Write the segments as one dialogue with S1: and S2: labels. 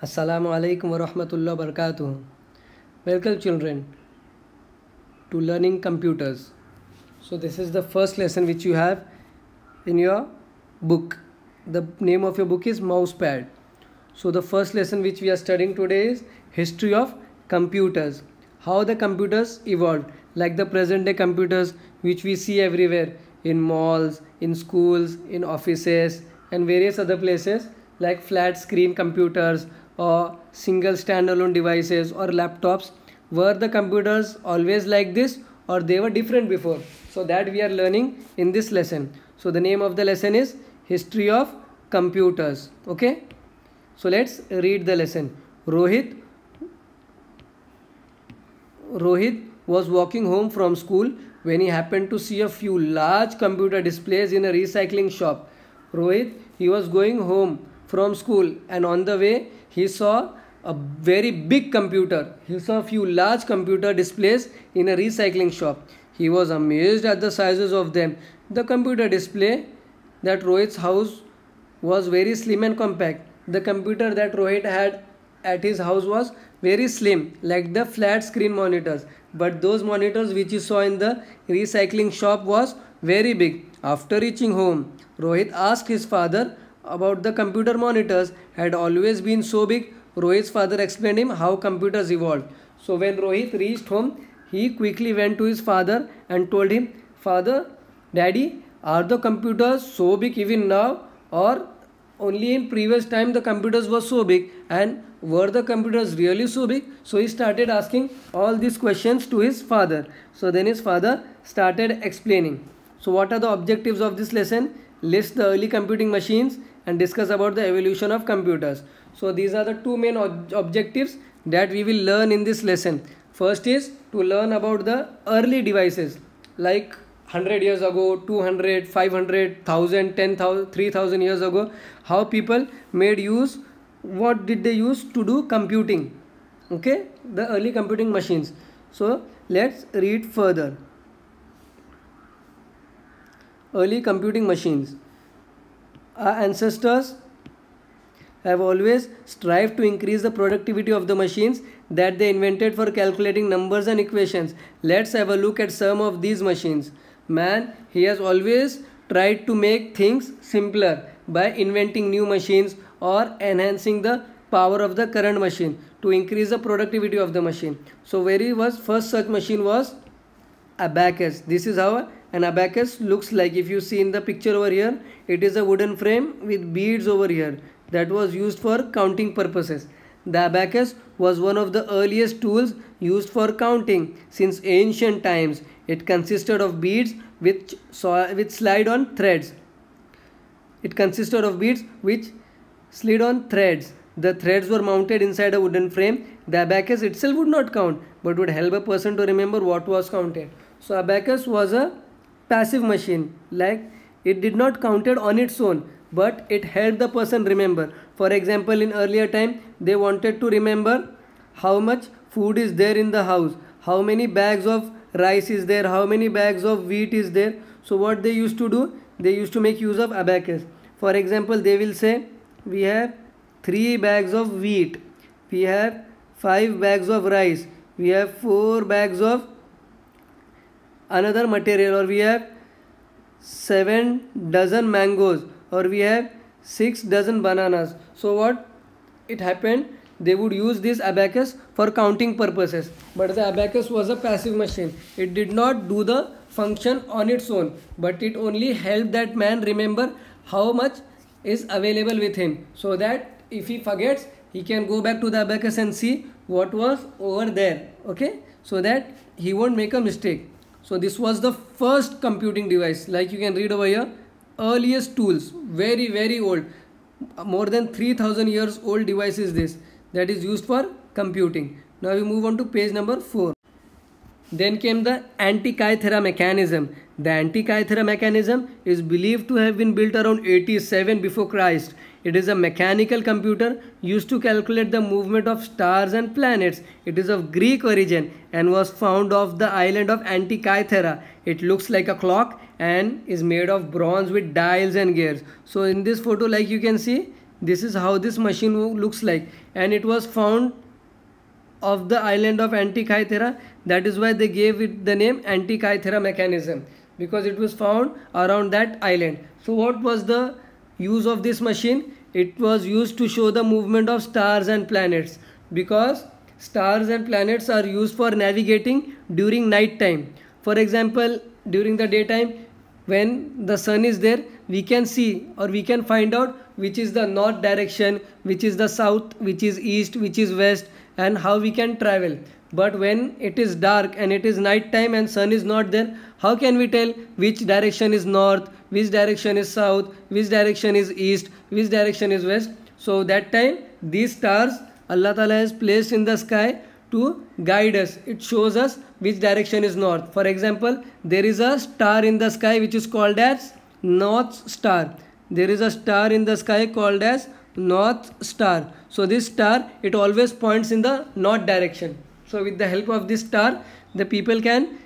S1: Assalamu alaikum wa rahmatullahi wa barakatuh. Welcome children to learning computers. So this is the first lesson which you have in your book. The name of your book is Mousepad. So the first lesson which we are studying today is history of computers. How the computers evolved, like the present day computers which we see everywhere in malls, in schools, in offices and various other places, like flat screen computers or single standalone devices or laptops. Were the computers always like this or they were different before? So that we are learning in this lesson. So the name of the lesson is history of computers. Okay, so let's read the lesson. Rohit was walking home from school when he happened to see a few large computer displays in a recycling shop. He was going home from school and on the way he saw a very big computer. He saw a few large computer displays in a recycling shop. He was amazed at the sizes of them. The computer display that Rohit's house was very slim and compact. The computer that Rohit had at his house was very slim, like the flat screen monitors, but those monitors which you saw in the recycling shop was very big. After reaching home, Rohit asked his father about the computer monitors had always been so big. Rohit's father explained him how computers evolved. So when Rohit reached home, he quickly went to his father and told him, "Father, Daddy, are the computers so big even now, or only in previous time the computers were so big, and were the computers really so big?" So he started asking all these questions to his father. So then his father started explaining. So what are the objectives of this lesson? List the early computing machines and discuss about the evolution of computers. So these are the two main objectives that we will learn in this lesson. First is to learn about the early devices, like 100 years ago, 200, 500, 1000, 10,000, 3000 years ago, how people made use, what did they use to do computing. Okay, the early computing machines. So let's read further. Early computing machines. Our ancestors have always strived to increase the productivity of the machines that they invented for calculating numbers and equations. Let's have a look at some of these machines. Man, he has always tried to make things simpler by inventing new machines or enhancing the power of the current machine to increase the productivity of the machine. So first such machine was abacus. This is how an abacus looks like. If you see in the picture over here, it is a wooden frame with beads over here that was used for counting purposes. The abacus was one of the earliest tools used for counting since ancient times. It consisted of beads which slide on threads. It consisted of beads which slid on threads. The threads were mounted inside a wooden frame. The abacus itself would not count, but would help a person to remember what was counted. So abacus was a passive machine, like it did not counted on its own, but it helped the person remember. For example, in earlier time, they wanted to remember how much food is there in the house, how many bags of rice is there, how many bags of wheat is there. So what they used to do, they used to make use of abacus. For example, they will say, we have 3 bags of wheat, we have 5 bags of rice, we have 4 bags of another material, or we have 7 dozen mangoes, or we have 6 dozen bananas. So what it happened, they would use this abacus for counting purposes, but the abacus was a passive machine. It did not do the function on its own, but it only helped that man remember how much is available with him, so that if he forgets, he can go back to the abacus and see what was over there. Okay, so that he won't make a mistake. So this was the first computing device, like you can read over here, earliest tools, very old, more than 3000 years old device is this, that is used for computing. Now we move on to page number 4. Then came the Antikythera mechanism. The Antikythera mechanism is believed to have been built around 87 before Christ. It is a mechanical computer used to calculate the movement of stars and planets. It is of Greek origin and was found off the island of Antikythera. It looks like a clock and is made of bronze with dials and gears. So in this photo, like you can see, This is how this machine looks like, and it was found of the island of Antikythera. That is why they gave it the name Antikythera mechanism, because it was found around that island. So what was the use of this machine? It was used to show the movement of stars and planets, because stars and planets are used for navigating during night time. For example, during the daytime, when the sun is there, we can see or we can find out which is the north direction, which is the south, which is east, which is west, and how we can travel. But when it is dark and it is night time and sun is not there, how can we tell which direction is north, which direction is south, which direction is east, which direction is west? So that time these stars Allah Ta'ala has placed in the sky to guide us. It shows us which direction is north. For example, there is a star in the sky which is called as North Star. There is a star in the sky called as North Star. So this star, it always points in the north direction. So with the help of this star, the people can,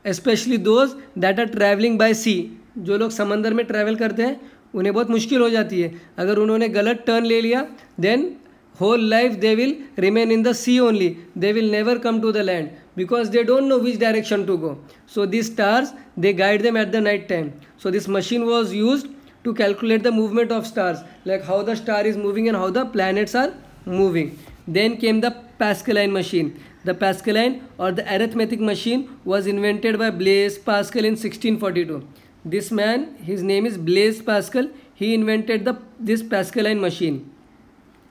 S1: especially those that are traveling by sea, जो लोग समंदर में travel करते हैं उन्हें बहुत मुश्किल हो जाती है. अगर उन्होंने गलत टर्न ले लिया, then whole life they will remain in the sea only. They will never come to the land because they don't know which direction to go. So these stars, they guide them at the night time. So this machine was used to calculate the movement of stars, like how the star is moving and how the planets are moving. Then came the Pascaline machine. The Pascaline or the arithmetic machine was invented by Blaise Pascal in 1642. This man, his name is Blaise Pascal. He invented this Pascaline machine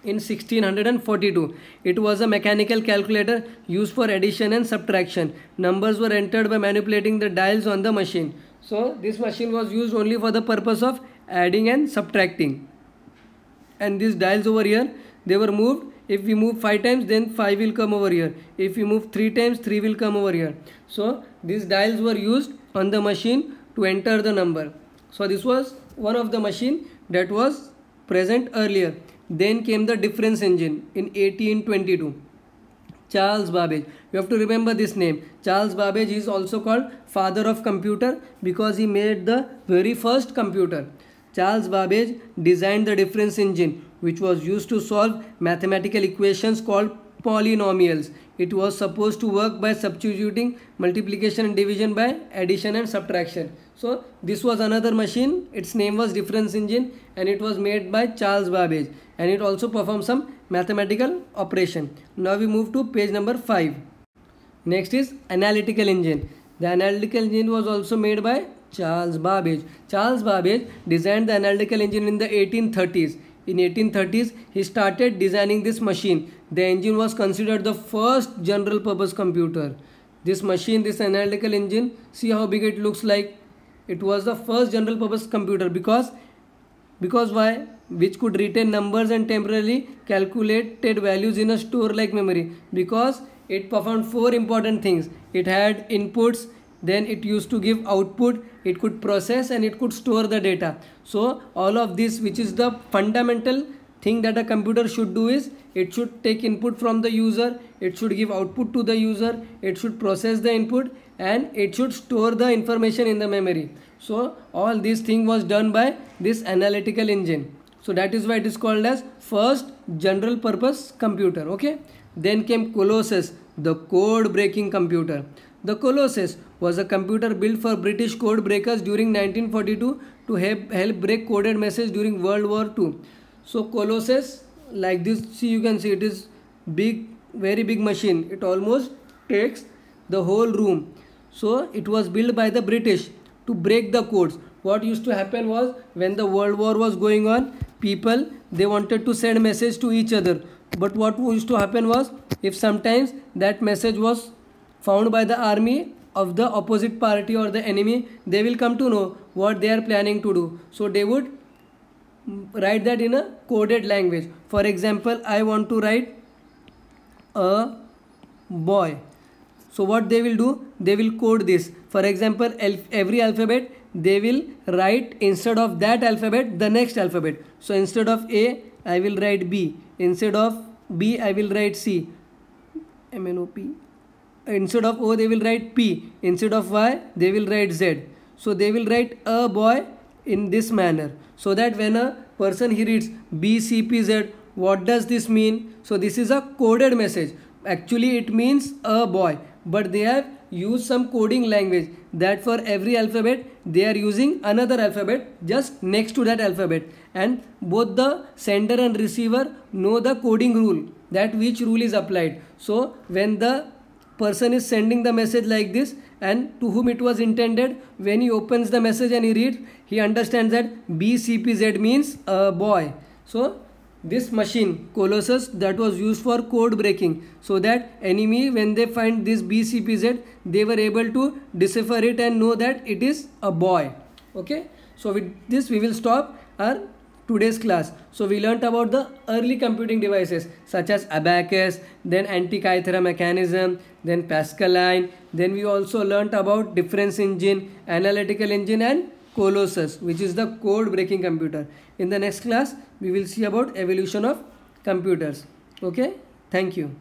S1: in 1642. It was a mechanical calculator used for addition and subtraction. Numbers were entered by manipulating the dials on the machine. So this machine was used only for the purpose of adding and subtracting. And these dials over here, they were moved. If we move 5 times, then 5 will come over here. If we move 3 times, 3 will come over here. So these dials were used on the machine to enter the number. So this was one of the machine that was present earlier. Then came the difference engine in 1822. Charles Babbage. You have to remember this name. Charles Babbage is also called father of computer because he made the very first computer. Charles Babbage designed the difference engine, which was used to solve mathematical equations called polynomials. It was supposed to work by substituting multiplication and division by addition and subtraction. So this was another machine. Its name was difference engine and it was made by Charles Babbage, and it also performed some mathematical operation. Now we move to page number 5. Next is analytical engine. The analytical engine was also made by Charles Babbage. Charles Babbage designed the analytical engine in the 1830s. In 1830s, he started designing this machine. The engine was considered the first general purpose computer. This machine, this analytical engine, see how big it looks like. It was the first general purpose computer because why? Which could retain numbers and temporarily calculated values in a store like memory, because it performed 4 important things. It had inputs, then it used to give output, it could process, and it could store the data. So all of this, which is the fundamental thing that a computer should do, is it should take input from the user, it should give output to the user, it should process the input, and it should store the information in the memory. So all these thing was done by this analytical engine. So that is why it is called as first general purpose computer. Okay. Then came Colossus, the code breaking computer. The Colossus was a computer built for British code breakers during 1942 to help break coded message during World War II. So Colossus, like this, see, you can see it is big, very big machine. It almost takes the whole room. So it was built by the British to break the codes. What used to happen was, when the World War was going on, people, they wanted to send message to each other. But what used to happen was, if sometimes that message was found by the army of the opposite party or the enemy, they will come to know what they are planning to do. So they would write that in a coded language. For example, I want to write a boy. So what they will do, they will code this. For example, every alphabet they will write, instead of that alphabet, the next alphabet. So instead of A, I will write B. Instead of B, I will write C. M-N-O-P. Instead of O, they will write P. Instead of Y, they will write Z. So they will write a boy in this manner, so that when a person he reads BCPZ. What does this mean? So this is a coded message. Actually it means a boy, but they have used some coding language that for every alphabet they are using another alphabet just next to that alphabet, and both the sender and receiver know the coding rule, that which rule is applied. So when the person is sending the message like this, and to whom it was intended, when he opens the message and he reads, he understands that BCPZ means a boy. So this machine Colossus, that was used for code breaking, so that enemy, when they find this BCPZ, they were able to decipher it and know that it is a boy. Okay, so with this we will stop our today's class. So we learnt about the early computing devices such as abacus, then Antikythera mechanism, then Pascaline. Then we also learnt about difference engine, analytical engine, and Colossus, which is the code breaking computer. In the next class we will see about evolution of computers. Okay, thank you.